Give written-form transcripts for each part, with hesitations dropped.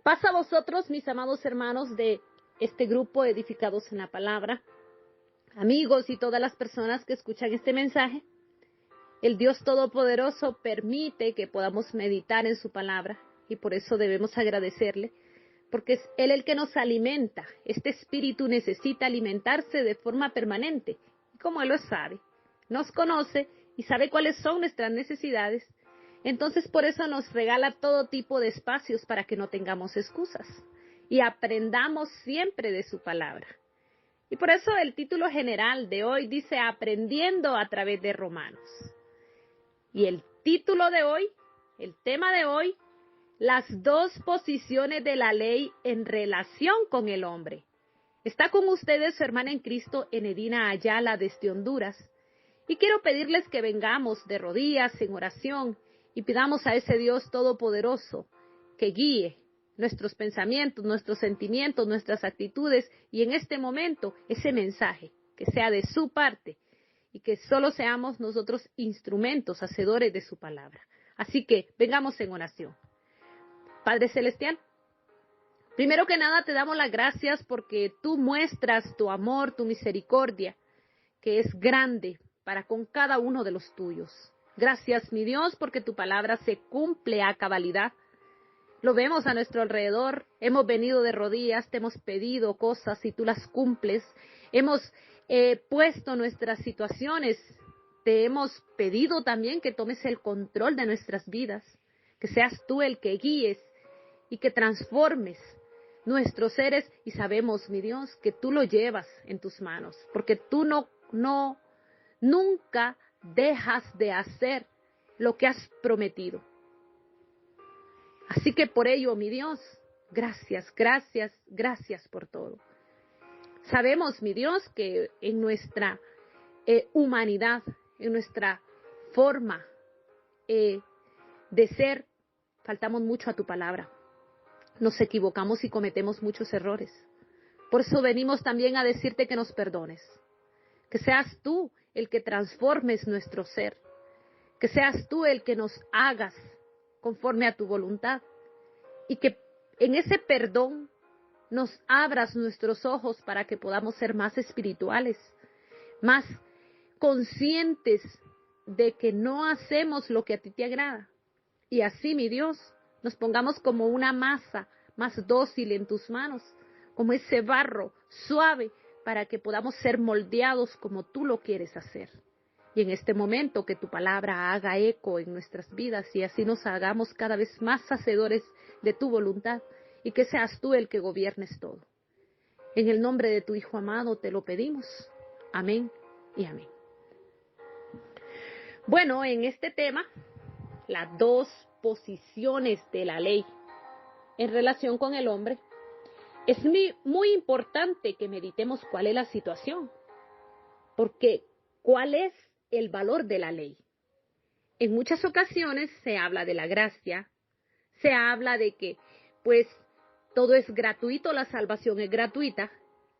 Paz a vosotros, mis amados hermanos de este grupo Edificados en la Palabra, amigos y todas las personas que escuchan este mensaje. El Dios Todopoderoso permite que podamos meditar en su palabra y por eso debemos agradecerle, porque es Él el que nos alimenta. Este espíritu necesita alimentarse de forma permanente y como Él lo sabe, nos conoce y sabe cuáles son nuestras necesidades. Entonces por eso nos regala todo tipo de espacios para que no tengamos excusas y aprendamos siempre de su palabra. Y por eso el título general de hoy dice Aprendiendo a través de Romanos. Y el título de hoy, el tema de hoy, las dos posiciones de la ley en relación con el hombre. Está con ustedes su hermana en Cristo, Enedina Ayala, desde Honduras. Y quiero pedirles que vengamos de rodillas en oración y pidamos a ese Dios Todopoderoso que guíe nuestros pensamientos, nuestros sentimientos, nuestras actitudes y en este momento ese mensaje que sea de su parte y que solo seamos nosotros instrumentos, hacedores de su palabra. Así que vengamos en oración. Padre Celestial, primero que nada te damos las gracias porque tú muestras tu amor, tu misericordia, que es grande para con cada uno de los tuyos. Gracias, mi Dios, porque tu palabra se cumple a cabalidad. Lo vemos a nuestro alrededor, hemos venido de rodillas, te hemos pedido cosas y tú las cumples. Hemos puesto nuestras situaciones, te hemos pedido también que tomes el control de nuestras vidas, que seas tú el que guíes y que transformes nuestros seres y sabemos, mi Dios, que tú lo llevas en tus manos, porque tú nunca dejas de hacer lo que has prometido. Así que por ello, mi Dios, gracias, gracias, gracias por todo. Sabemos, mi Dios, que en nuestra humanidad, en nuestra forma de ser, faltamos mucho a tu palabra. Nos equivocamos y cometemos muchos errores. Por eso venimos también a decirte que nos perdones. Que seas tú el que transformes nuestro ser. Que seas tú el que nos hagas conforme a tu voluntad. Y que en ese perdón nos abras nuestros ojos para que podamos ser más espirituales, más conscientes de que no hacemos lo que a ti te agrada. Y así, mi Dios, nos pongamos como una masa más dócil en tus manos, como ese barro suave, para que podamos ser moldeados como tú lo quieres hacer. Y en este momento que tu palabra haga eco en nuestras vidas y así nos hagamos cada vez más hacedores de tu voluntad y que seas tú el que gobiernes todo. En el nombre de tu Hijo amado te lo pedimos. Amén y amén. Bueno, en este tema, las dos posiciones de la ley en relación con el hombre, es muy importante que meditemos cuál es la situación, porque cuál es el valor de la ley. En muchas ocasiones se habla de la gracia, se habla de que pues todo es gratuito, la salvación es gratuita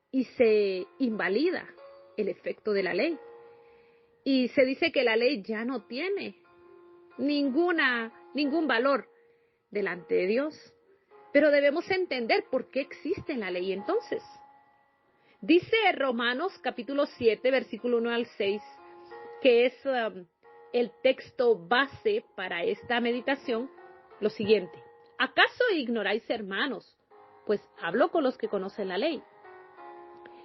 y se invalida el efecto de la ley. Y se dice que la ley ya no tiene ningún valor delante de Dios. Pero debemos entender por qué existe la ley entonces. Dice Romanos capítulo 7, versículo 1 al 6, que es el texto base para esta meditación, lo siguiente. ¿Acaso ignoráis, hermanos? Pues hablo con los que conocen la ley.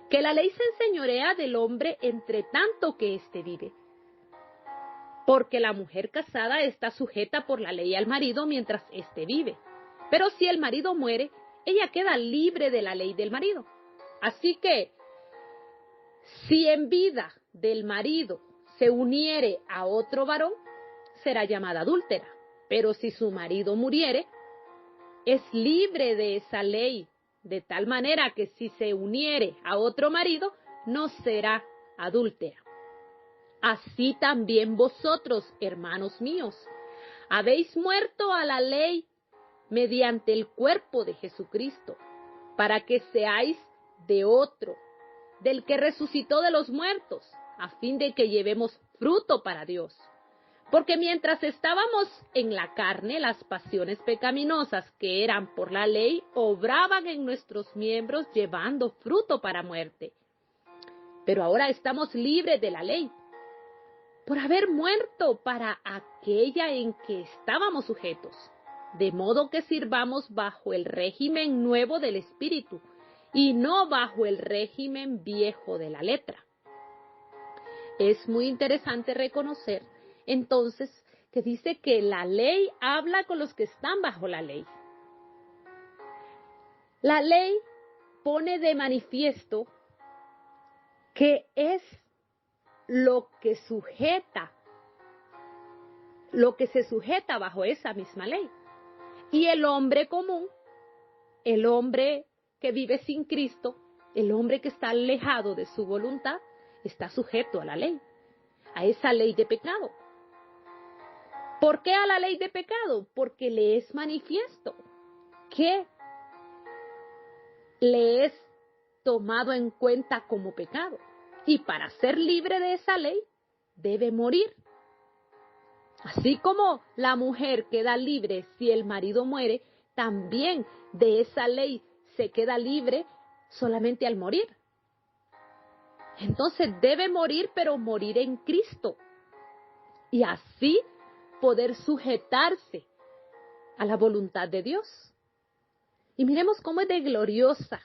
Que la ley se enseñorea del hombre entre tanto que éste vive. Porque la mujer casada está sujeta por la ley al marido mientras éste vive. Pero si el marido muere, ella queda libre de la ley del marido. Así que, si en vida del marido se uniere a otro varón, será llamada adúltera. Pero si su marido muriere, es libre de esa ley, de tal manera que si se uniere a otro marido, no será adúltera. Así también vosotros, hermanos míos, habéis muerto a la ley mediante el cuerpo de Jesucristo, para que seáis de otro, del que resucitó de los muertos, a fin de que llevemos fruto para Dios. Porque mientras estábamos en la carne, las pasiones pecaminosas que eran por la ley obraban en nuestros miembros llevando fruto para muerte. Pero ahora estamos libres de la ley, por haber muerto para aquella en que estábamos sujetos, de modo que sirvamos bajo el régimen nuevo del Espíritu y no bajo el régimen viejo de la letra. Es muy interesante reconocer entonces que dice que la ley habla con los que están bajo la ley. La ley pone de manifiesto que es lo que se sujeta bajo esa misma ley. Y el hombre común, el hombre que vive sin Cristo, el hombre que está alejado de su voluntad, está sujeto a la ley, a esa ley de pecado. ¿Por qué a la ley de pecado? Porque le es manifiesto que le es tomado en cuenta como pecado. Y para ser libre de esa ley, debe morir. Así como la mujer queda libre si el marido muere, también de esa ley se queda libre solamente al morir. Entonces debe morir, pero morir en Cristo. Y así poder sujetarse a la voluntad de Dios. Y miremos cómo es de gloriosa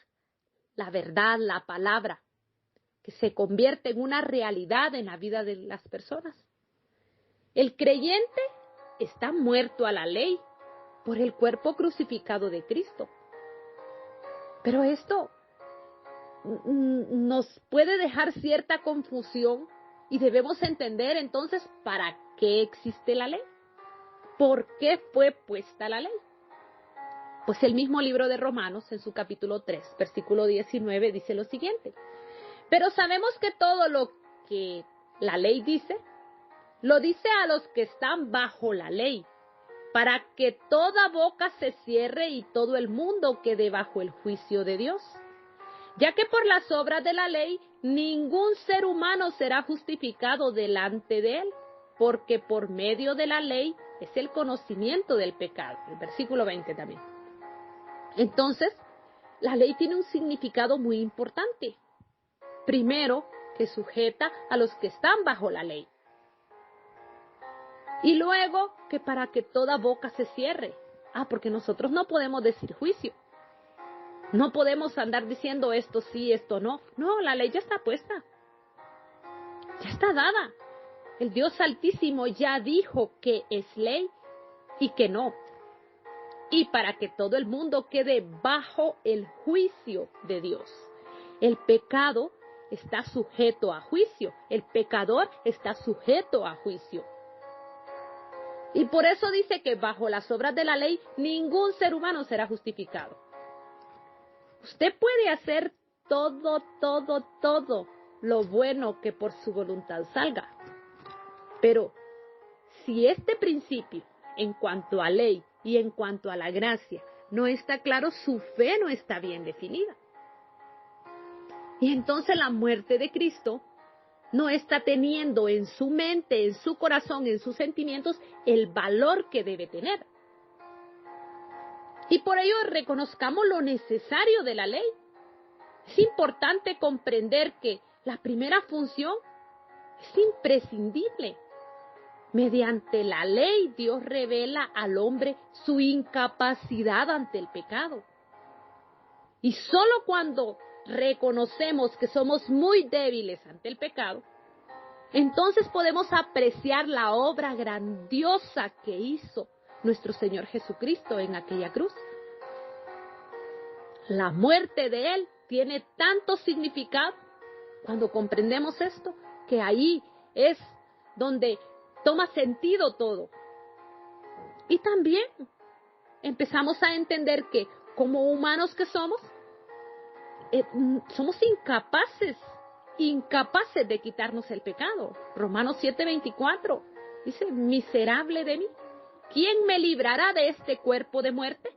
la verdad, la palabra, que se convierte en una realidad en la vida de las personas. El creyente está muerto a la ley por el cuerpo crucificado de Cristo. Pero esto nos puede dejar cierta confusión y debemos entender entonces para qué existe la ley. ¿Por qué fue puesta la ley? Pues el mismo libro de Romanos, en su capítulo 3, versículo 19, dice lo siguiente. Pero sabemos que todo lo que la ley dice, lo dice a los que están bajo la ley, para que toda boca se cierre y todo el mundo quede bajo el juicio de Dios. Ya que por las obras de la ley, ningún ser humano será justificado delante de él, porque por medio de la ley es el conocimiento del pecado. El versículo 20 también. Entonces, la ley tiene un significado muy importante. Primero, que sujeta a los que están bajo la ley. Y luego, que para que toda boca se cierre. Porque nosotros no podemos decir juicio. No podemos andar diciendo esto sí, esto no. No, la ley ya está puesta. Ya está dada. El Dios Altísimo ya dijo que es ley y que no. Y para que todo el mundo quede bajo el juicio de Dios. El pecado está sujeto a juicio. El pecador está sujeto a juicio. Y por eso dice que bajo las obras de la ley ningún ser humano será justificado. Usted puede hacer todo lo bueno que por su voluntad salga. Pero si este principio, en cuanto a ley y en cuanto a la gracia, no está claro, su fe no está bien definida. Y entonces la muerte de Cristo no está teniendo en su mente, en su corazón, en sus sentimientos, el valor que debe tener. Y por ello reconozcamos lo necesario de la ley. Es importante comprender que la primera función es imprescindible. Mediante la ley, Dios revela al hombre su incapacidad ante el pecado. Y solo cuando reconocemos que somos muy débiles ante el pecado, entonces podemos apreciar la obra grandiosa que hizo nuestro Señor Jesucristo en aquella cruz. La muerte de Él tiene tanto significado cuando comprendemos esto, que ahí es donde toma sentido todo. Y también empezamos a entender que como humanos que somos incapaces de quitarnos el pecado. Romanos 7:24 dice, miserable de mí, ¿quién me librará de este cuerpo de muerte?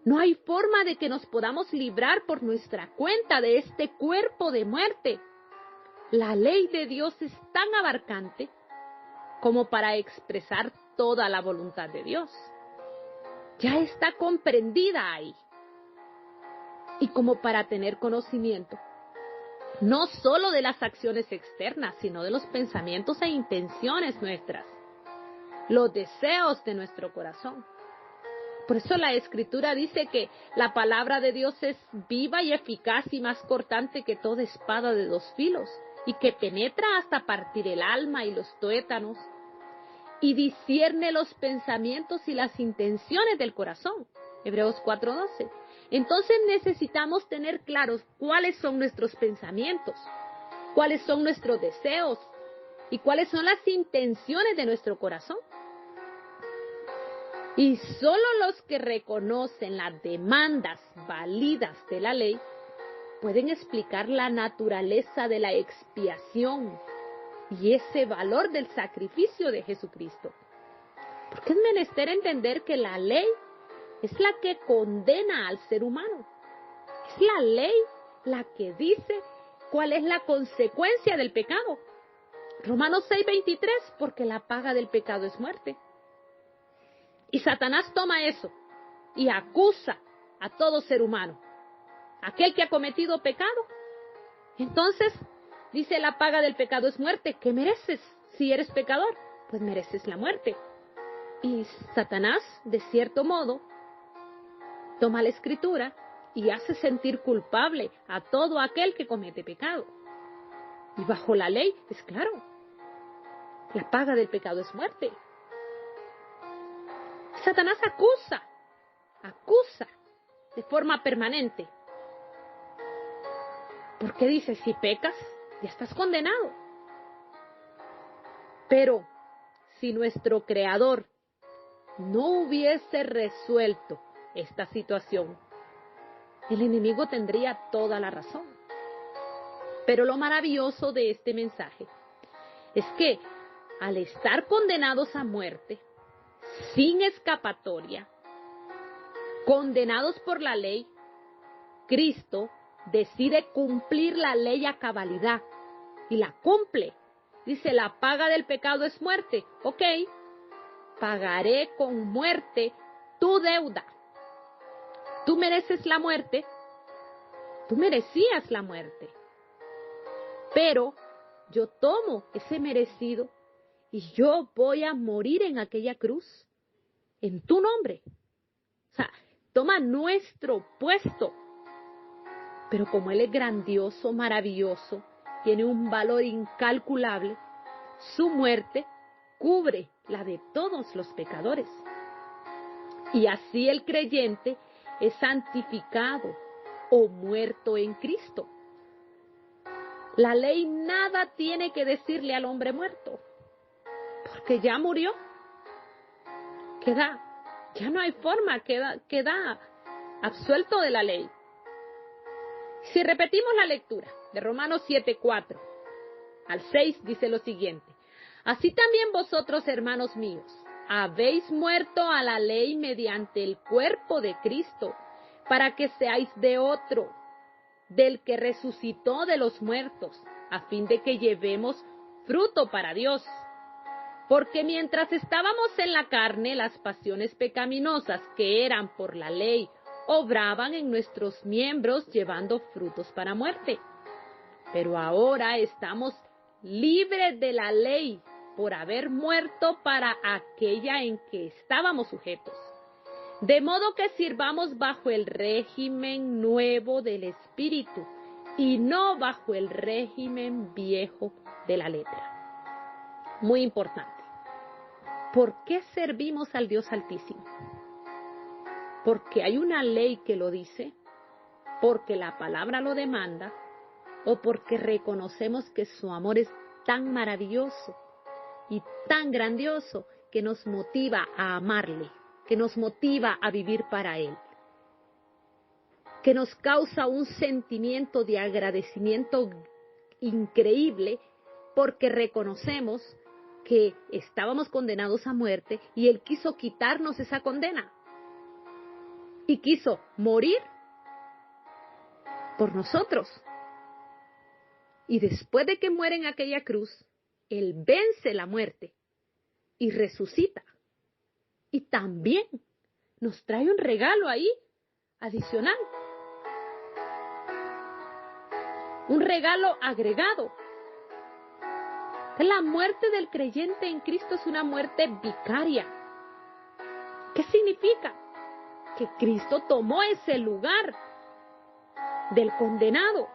No hay forma de que nos podamos librar por nuestra cuenta de este cuerpo de muerte. La ley de Dios es tan abarcante como para expresar toda la voluntad de Dios. Ya está comprendida ahí. Y como para tener conocimiento, no solo de las acciones externas, sino de los pensamientos e intenciones nuestras, los deseos de nuestro corazón. Por eso la Escritura dice que la palabra de Dios es viva y eficaz y más cortante que toda espada de dos filos, y que penetra hasta partir el alma y los tuétanos, y discierne los pensamientos y las intenciones del corazón. Hebreos 4:12. Entonces necesitamos tener claros cuáles son nuestros pensamientos, cuáles son nuestros deseos y cuáles son las intenciones de nuestro corazón. Y solo los que reconocen las demandas válidas de la ley pueden explicar la naturaleza de la expiación y ese valor del sacrificio de Jesucristo. Porque es menester entender que la ley es la que condena al ser humano. Es la ley la que dice cuál es la consecuencia del pecado. Romanos 6:23, porque la paga del pecado es muerte. Y Satanás toma eso y acusa a todo ser humano, aquel que ha cometido pecado. Entonces, dice, la paga del pecado es muerte. ¿Qué mereces si eres pecador? Pues mereces la muerte. Y Satanás, de cierto modo, toma la Escritura y hace sentir culpable a todo aquel que comete pecado. Y bajo la ley, es claro, la paga del pecado es muerte. Satanás acusa de forma permanente. Porque dice, si pecas, ya estás condenado. Pero si nuestro Creador no hubiese resuelto esta situación, el enemigo tendría toda la razón. Pero lo maravilloso de este mensaje es que al estar condenados a muerte, sin escapatoria, condenados por la ley, Cristo decide cumplir la ley a cabalidad y la cumple. Dice, la paga del pecado es muerte. Ok, pagaré con muerte tu deuda. Tú mereces la muerte, tú merecías la muerte, pero yo tomo ese merecido y yo voy a morir en aquella cruz, en tu nombre. O sea, toma nuestro puesto. Pero como Él es grandioso, maravilloso, tiene un valor incalculable, su muerte cubre la de todos los pecadores. Y así el creyente es santificado o muerto en Cristo. La ley nada tiene que decirle al hombre muerto, porque ya murió. Ya no hay forma, queda absuelto de la ley. Si repetimos la lectura de Romanos 7:4 al 6, dice lo siguiente: así también vosotros, hermanos míos, habéis muerto a la ley mediante el cuerpo de Cristo, para que seáis de otro, del que resucitó de los muertos, a fin de que llevemos fruto para Dios. Porque mientras estábamos en la carne, las pasiones pecaminosas que eran por la ley obraban en nuestros miembros llevando frutos para muerte. Pero ahora estamos libres de la ley por haber muerto para aquella en que estábamos sujetos. De modo que sirvamos bajo el régimen nuevo del Espíritu y no bajo el régimen viejo de la letra. Muy importante. ¿Por qué servimos al Dios Altísimo? ¿Porque hay una ley que lo dice? ¿Porque la palabra lo demanda? ¿O porque reconocemos que su amor es tan maravilloso y tan grandioso que nos motiva a amarle, que nos motiva a vivir para Él, que nos causa un sentimiento de agradecimiento increíble porque reconocemos que estábamos condenados a muerte y Él quiso quitarnos esa condena y quiso morir por nosotros? Y después de que muere en aquella cruz, Él vence la muerte y resucita. Y también nos trae un regalo ahí adicional. Un regalo agregado. La muerte del creyente en Cristo es una muerte vicaria. ¿Qué significa? Que Cristo tomó ese lugar del condenado,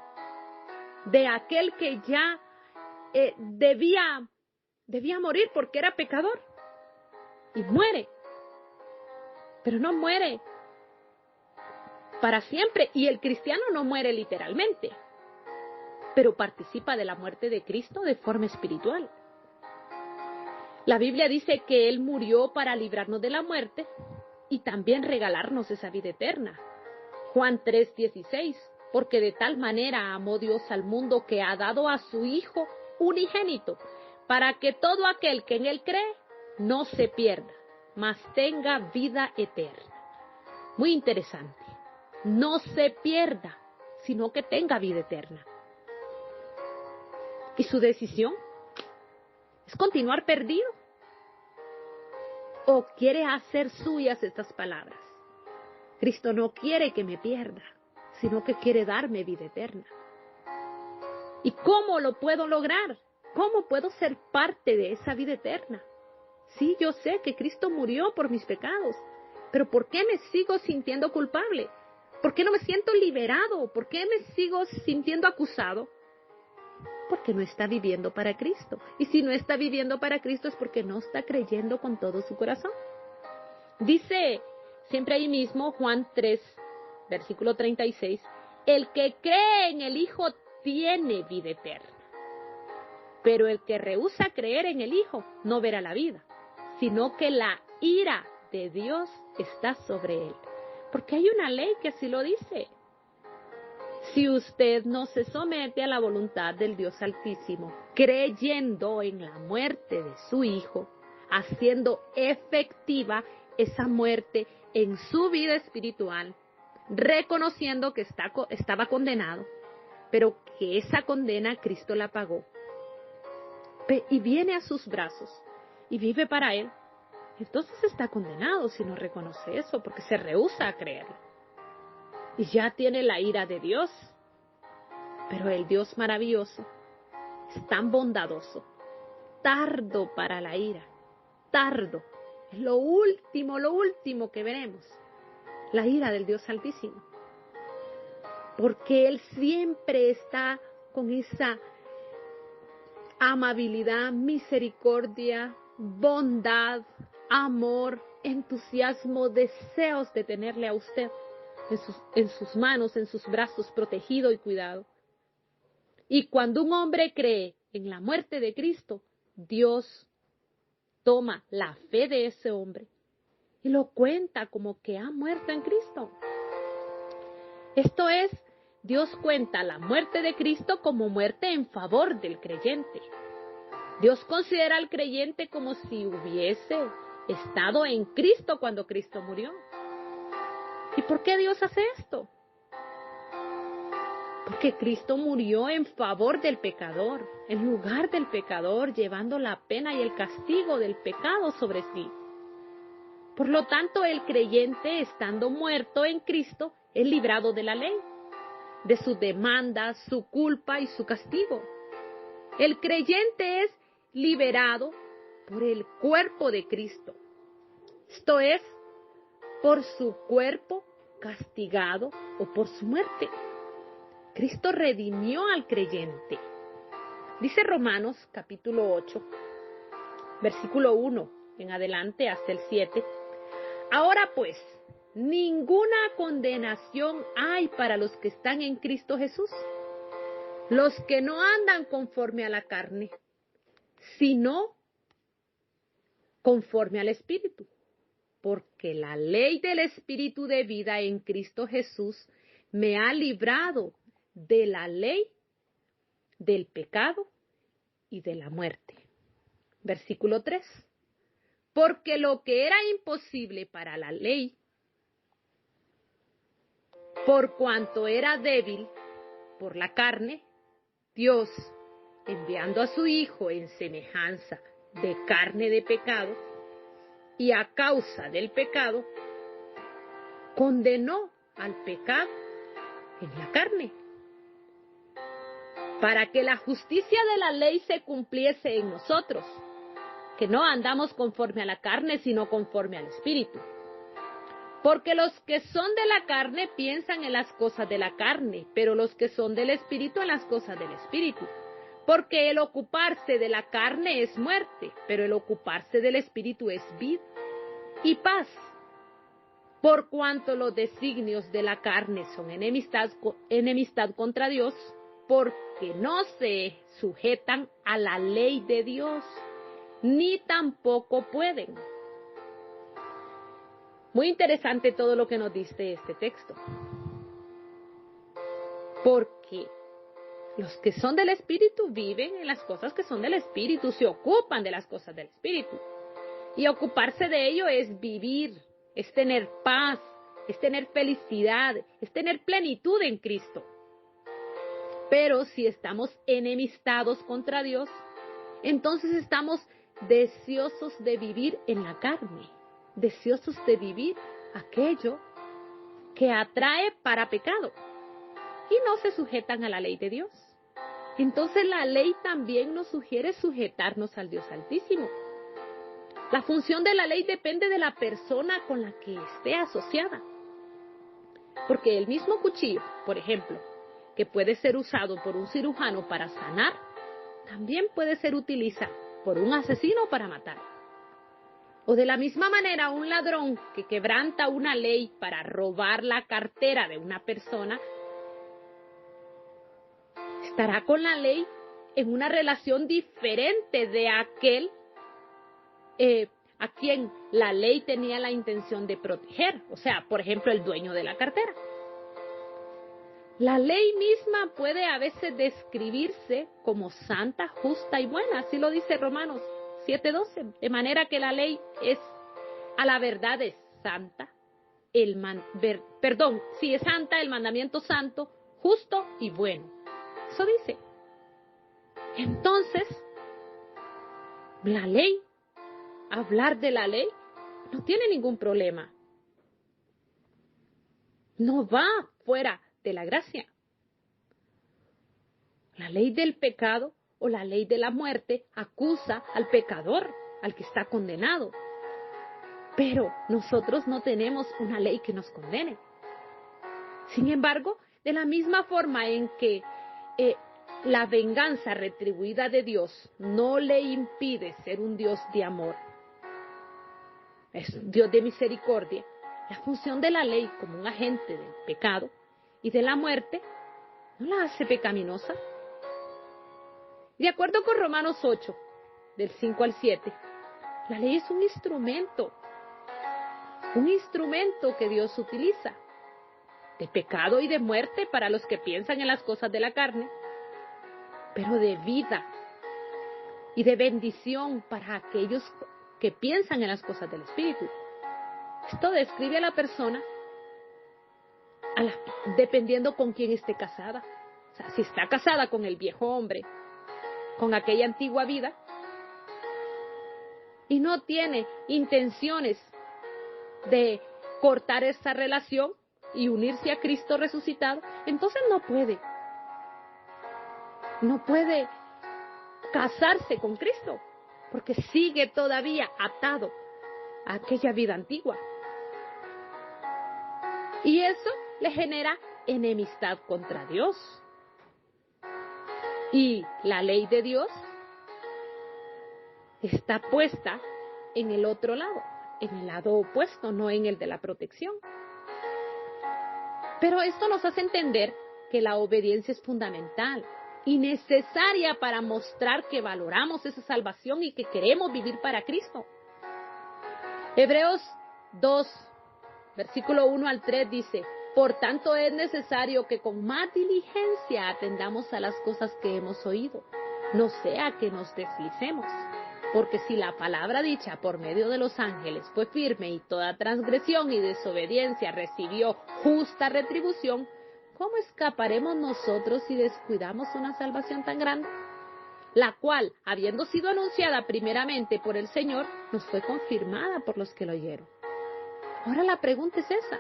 de aquel que ya debía morir porque era pecador. Y muere. Pero no muere para siempre. Y el cristiano no muere literalmente, pero participa de la muerte de Cristo de forma espiritual. La Biblia dice que Él murió para librarnos de la muerte y también regalarnos esa vida eterna. Juan 3:16, porque de tal manera amó Dios al mundo que ha dado a su Hijo unigénito, para que todo aquel que en Él cree no se pierda, mas tenga vida eterna. Muy interesante. No se pierda, sino que tenga vida eterna. ¿Y su decisión? ¿Es continuar perdido? ¿O quiere hacer suyas estas palabras? Cristo no quiere que me pierda, sino que quiere darme vida eterna. ¿Y cómo lo puedo lograr? ¿Cómo puedo ser parte de esa vida eterna? Sí, yo sé que Cristo murió por mis pecados, pero ¿por qué me sigo sintiendo culpable? ¿Por qué no me siento liberado? ¿Por qué me sigo sintiendo acusado? Porque no está viviendo para Cristo. Y si no está viviendo para Cristo es porque no está creyendo con todo su corazón. Dice siempre ahí mismo Juan 3, versículo 36, el que cree en el Hijo tiene vida eterna. Pero el que rehúsa creer en el Hijo no verá la vida, sino que la ira de Dios está sobre él. Porque hay una ley que así lo dice. Si usted no se somete a la voluntad del Dios Altísimo, creyendo en la muerte de su Hijo, haciendo efectiva esa muerte en su vida espiritual, reconociendo que estaba condenado, pero que esa condena Cristo la pagó, y viene a sus brazos y vive para Él, entonces está condenado si no reconoce eso, porque se rehúsa a creerlo. Y ya tiene la ira de Dios. Pero el Dios maravilloso es tan bondadoso, tardo para la ira, tardo. Es lo último que veremos, la ira del Dios Altísimo. Porque Él siempre está con esa amabilidad, misericordia, bondad, amor, entusiasmo, deseos de tenerle a usted en sus manos, en sus brazos, protegido y cuidado. Y cuando un hombre cree en la muerte de Cristo, Dios toma la fe de ese hombre y lo cuenta como que ha muerto en Cristo. Esto es, Dios cuenta la muerte de Cristo como muerte en favor del creyente. Dios considera al creyente como si hubiese estado en Cristo cuando Cristo murió. ¿Y por qué Dios hace esto? Porque Cristo murió en favor del pecador, en lugar del pecador, llevando la pena y el castigo del pecado sobre sí. Por lo tanto, el creyente, estando muerto en Cristo, es librado de la ley, de su demanda, su culpa y su castigo. El creyente es liberado por el cuerpo de Cristo. Esto es, por su cuerpo castigado o por su muerte. Cristo redimió al creyente. Dice Romanos capítulo 8, versículo 1 en adelante hasta el 7. Ahora pues, ninguna condenación hay para los que están en Cristo Jesús, los que no andan conforme a la carne, sino conforme al Espíritu. Porque la ley del Espíritu de vida en Cristo Jesús me ha librado de la ley, del pecado y de la muerte. Versículo 3. Porque lo que era imposible para la ley, por cuanto era débil por la carne, Dios, enviando a su Hijo en semejanza de carne de pecado y a causa del pecado condenó al pecado en la carne, para que la justicia de la ley se cumpliese en nosotros, que no andamos conforme a la carne, sino conforme al Espíritu. Porque los que son de la carne piensan en las cosas de la carne, pero los que son del Espíritu en las cosas del Espíritu. Porque el ocuparse de la carne es muerte, pero el ocuparse del Espíritu es vida y paz. Por cuanto los designios de la carne son enemistad contra Dios, porque no se sujetan a la ley de Dios, ni tampoco pueden. Muy interesante todo lo que nos dice este texto. Porque los que son del Espíritu viven en las cosas que son del Espíritu, se ocupan de las cosas del Espíritu. Y ocuparse de ello es vivir, es tener paz, es tener felicidad, es tener plenitud en Cristo. Pero si estamos enemistados contra Dios, entonces estamos deseosos de vivir en la carne, deseosos de vivir aquello que atrae para pecado y no se sujetan a la ley de Dios. Entonces la ley también nos sugiere sujetarnos al Dios Altísimo. La función de la ley depende de la persona con la que esté asociada. Porque el mismo cuchillo, por ejemplo, que puede ser usado por un cirujano para sanar, también puede ser utilizado por un asesino para matar. O de la misma manera, un ladrón que quebranta una ley para robar la cartera de una persona, estará con la ley en una relación diferente de aquel a quien la ley tenía la intención de proteger, o sea, por ejemplo, el dueño de la cartera. La ley misma puede a veces describirse como santa, justa y buena, así lo dice Romanos 7:12, de manera que la ley a la verdad es santa, es santa, el mandamiento santo, justo y bueno. Eso dice. Entonces, la ley, hablar de la ley, no tiene ningún problema. No va fuera de la gracia. La ley del pecado o la ley de la muerte acusa al pecador, al que está condenado. Pero nosotros no tenemos una ley que nos condene. Sin embargo, de la misma forma en que la venganza retribuida de Dios no le impide ser un Dios de amor, es un Dios de misericordia, la función de la ley como un agente del pecado y de la muerte no la hace pecaminosa. De acuerdo con Romanos 8, del 5 al 7, la ley es un instrumento que Dios utiliza de pecado y de muerte para los que piensan en las cosas de la carne, pero de vida y de bendición para aquellos que piensan en las cosas del Espíritu. Esto describe a la persona dependiendo con quién esté casada. O sea, si está casada con el viejo hombre, con aquella antigua vida, y no tiene intenciones de cortar esa relación y unirse a Cristo resucitado, entonces no puede casarse con Cristo, porque sigue todavía atado a aquella vida antigua. Y eso le genera enemistad contra Dios. Y la ley de Dios está puesta en el otro lado, en el lado opuesto, no en el de la protección. Pero esto nos hace entender que la obediencia es fundamental y necesaria para mostrar que valoramos esa salvación y que queremos vivir para Cristo. Hebreos 2, versículo 1 al 3 dice: por tanto es necesario que con más diligencia atendamos a las cosas que hemos oído, no sea que nos deslicemos. Porque si la palabra dicha por medio de los ángeles fue firme y toda transgresión y desobediencia recibió justa retribución, ¿cómo escaparemos nosotros si descuidamos una salvación tan grande? la cual, habiendo sido anunciada primeramente por el Señor, nos fue confirmada por los que lo oyeron. Ahora la pregunta es esa.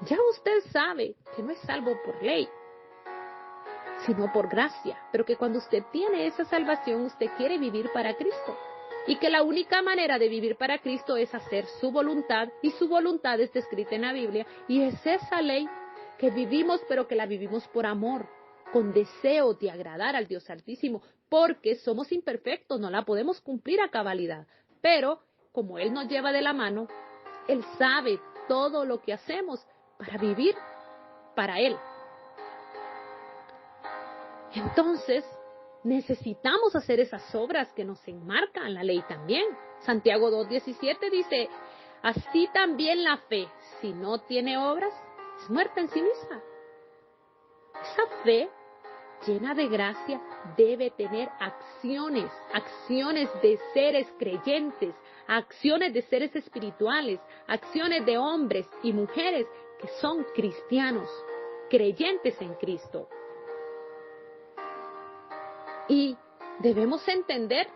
Ya usted sabe que no es salvo por ley, sino por gracia, pero que cuando usted tiene esa salvación, usted quiere vivir para Cristo. Y que la única manera de vivir para Cristo es hacer su voluntad, y su voluntad está escrita en la Biblia, y es esa ley que vivimos, pero que la vivimos por amor, con deseo de agradar al Dios Altísimo, porque somos imperfectos, no la podemos cumplir a cabalidad. Pero, como Él nos lleva de la mano, Él sabe todo lo que hacemos para vivir para Él. Entonces, necesitamos hacer esas obras que nos enmarcan la ley también. Santiago 2:17 dice, así también la fe, si no tiene obras, es muerta en sí misma. Esa fe llena de gracia debe tener acciones de seres creyentes, acciones de seres espirituales, acciones de hombres y mujeres que son cristianos, creyentes en Cristo. Y debemos entender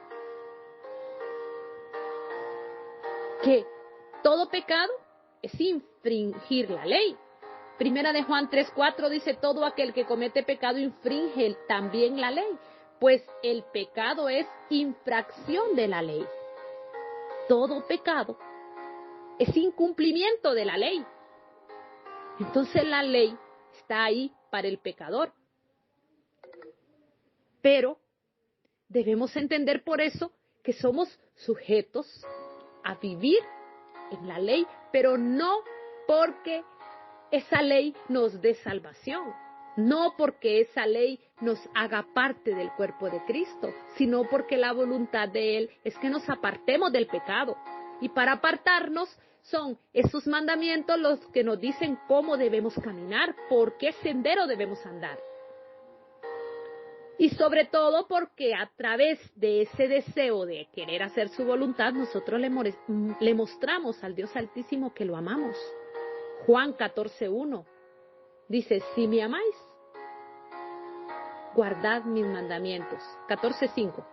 que todo pecado es infringir la ley. Primera de Juan 3:4 dice, todo aquel que comete pecado infringe también la ley, pues el pecado es infracción de la ley. Todo pecado es incumplimiento de la ley. Entonces la ley está ahí para el pecador. Pero debemos entender por eso que somos sujetos a vivir en la ley, pero no porque esa ley nos dé salvación, no porque esa ley nos haga parte del cuerpo de Cristo, sino porque la voluntad de Él es que nos apartemos del pecado. Y para apartarnos son esos mandamientos los que nos dicen cómo debemos caminar, por qué sendero debemos andar. Y sobre todo porque a través de ese deseo de querer hacer su voluntad, nosotros le mostramos al Dios Altísimo que lo amamos. Juan 14:1 dice, si me amáis, guardad mis mandamientos. 14:5.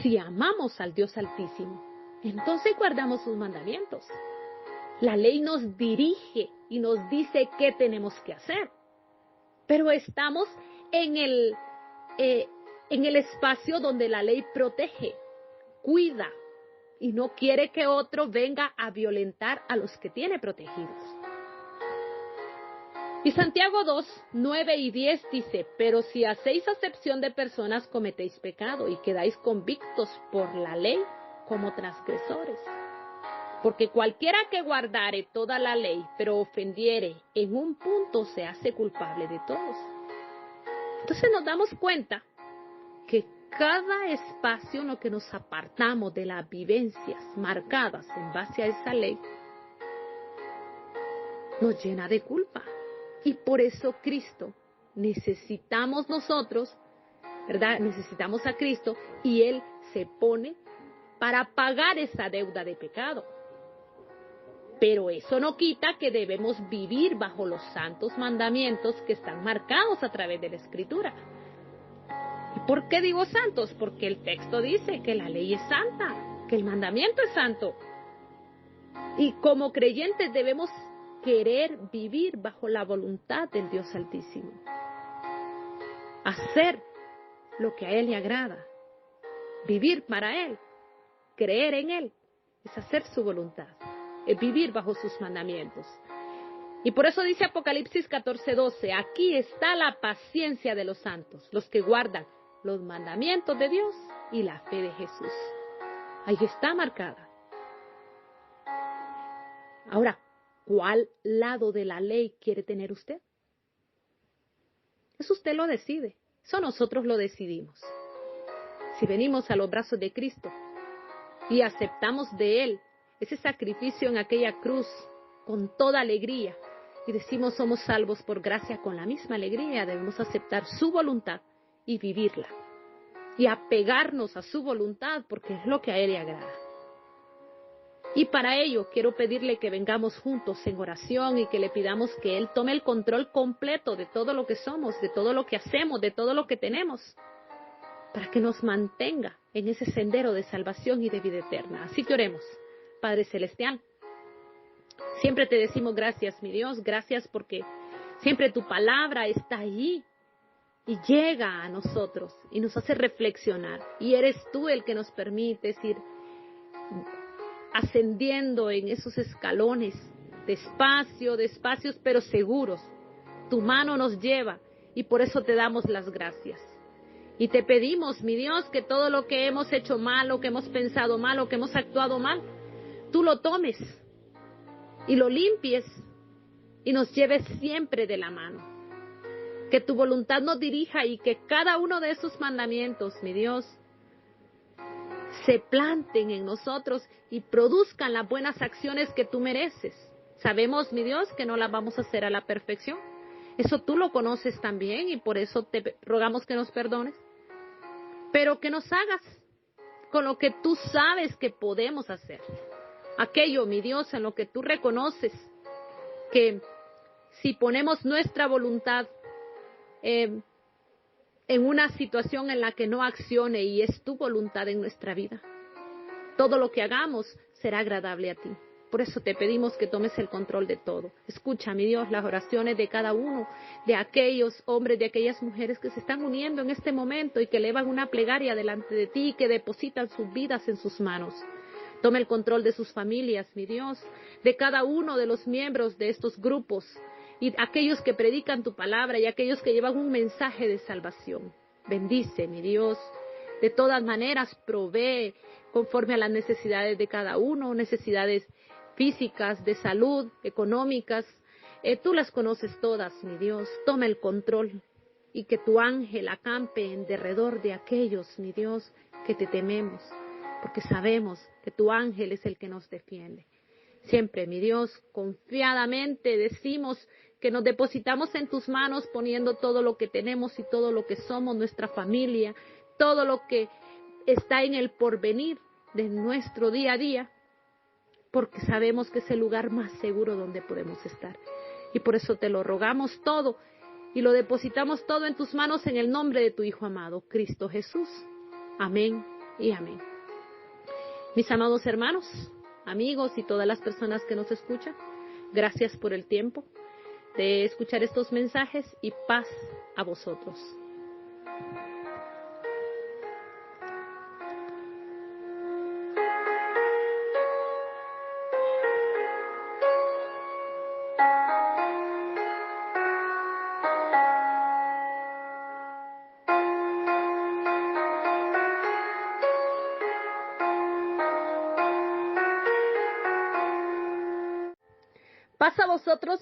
Si amamos al Dios Altísimo, entonces guardamos sus mandamientos. La ley nos dirige y nos dice qué tenemos que hacer. Pero estamos en el espacio donde la ley protege, cuida y no quiere que otro venga a violentar a los que tiene protegidos. Y Santiago 2:9 y 10 dice, pero si hacéis acepción de personas cometéis pecado y quedáis convictos por la ley como transgresores. Porque cualquiera que guardare toda la ley, pero ofendiere en un punto, se hace culpable de todos. Entonces nos damos cuenta que cada espacio en lo que nos apartamos de las vivencias marcadas en base a esa ley, nos llena de culpa. Y por eso Cristo, necesitamos nosotros, ¿verdad? Necesitamos a Cristo y Él se pone para pagar esa deuda de pecado. Pero eso no quita que debemos vivir bajo los santos mandamientos que están marcados a través de la Escritura. ¿Y por qué digo santos? Porque el texto dice que la ley es santa, que el mandamiento es santo. Y como creyentes debemos querer vivir bajo la voluntad del Dios Altísimo. Hacer lo que a Él le agrada. Vivir para Él. Creer en Él. Es hacer su voluntad. Es vivir bajo sus mandamientos. Y por eso dice Apocalipsis 14:12, aquí está la paciencia de los santos, los que guardan los mandamientos de Dios y la fe de Jesús. Ahí está marcada. Ahora, ¿cuál lado de la ley quiere tener usted? Eso usted lo decide. Eso nosotros lo decidimos. Si venimos a los brazos de Cristo y aceptamos de Él ese sacrificio en aquella cruz con toda alegría y decimos somos salvos por gracia, con la misma alegría debemos aceptar su voluntad y vivirla y apegarnos a su voluntad porque es lo que a Él le agrada. Y para ello quiero pedirle que vengamos juntos en oración y que le pidamos que Él tome el control completo de todo lo que somos, de todo lo que hacemos, de todo lo que tenemos, para que nos mantenga en ese sendero de salvación y de vida eterna. Así que oremos. Padre Celestial, siempre te decimos gracias, mi Dios, gracias porque siempre tu palabra está allí y llega a nosotros y nos hace reflexionar. Y eres tú el que nos permite ir ascendiendo en esos escalones, despacios, pero seguros. Tu mano nos lleva y por eso te damos las gracias. Y te pedimos, mi Dios, que todo lo que hemos hecho mal, lo que hemos pensado mal, lo que hemos actuado mal, tú lo tomes y lo limpies y nos lleves siempre de la mano. Que tu voluntad nos dirija y que cada uno de esos mandamientos, mi Dios, se planten en nosotros y produzcan las buenas acciones que tú mereces. Sabemos, mi Dios, que no las vamos a hacer a la perfección. Eso tú lo conoces también y por eso te rogamos que nos perdones. Pero que nos hagas con lo que tú sabes que podemos hacer. Aquello, mi Dios, en lo que tú reconoces que si ponemos nuestra voluntad en una situación en la que no accione y es tu voluntad en nuestra vida, todo lo que hagamos será agradable a ti. Por eso te pedimos que tomes el control de todo. Escucha, mi Dios, las oraciones de cada uno de aquellos hombres, de aquellas mujeres que se están uniendo en este momento y que elevan una plegaria delante de ti y que depositan sus vidas en sus manos. Toma el control de sus familias, mi Dios, de cada uno de los miembros de estos grupos y aquellos que predican tu palabra y aquellos que llevan un mensaje de salvación. Bendice, mi Dios. De todas maneras, provee conforme a las necesidades de cada uno, necesidades físicas, de salud, económicas. Tú las conoces todas, mi Dios. Toma el control y que tu ángel acampe en derredor de aquellos, mi Dios, que te tememos, porque sabemos que tu ángel es el que nos defiende. Siempre, mi Dios, confiadamente decimos que nos depositamos en tus manos poniendo todo lo que tenemos y todo lo que somos, nuestra familia, todo lo que está en el porvenir de nuestro día a día, porque sabemos que es el lugar más seguro donde podemos estar. Y por eso te lo rogamos todo y lo depositamos todo en tus manos en el nombre de tu Hijo amado, Cristo Jesús. Amén y amén. Mis amados hermanos, amigos y todas las personas que nos escuchan, gracias por el tiempo de escuchar estos mensajes y paz a vosotros. Paz a vosotros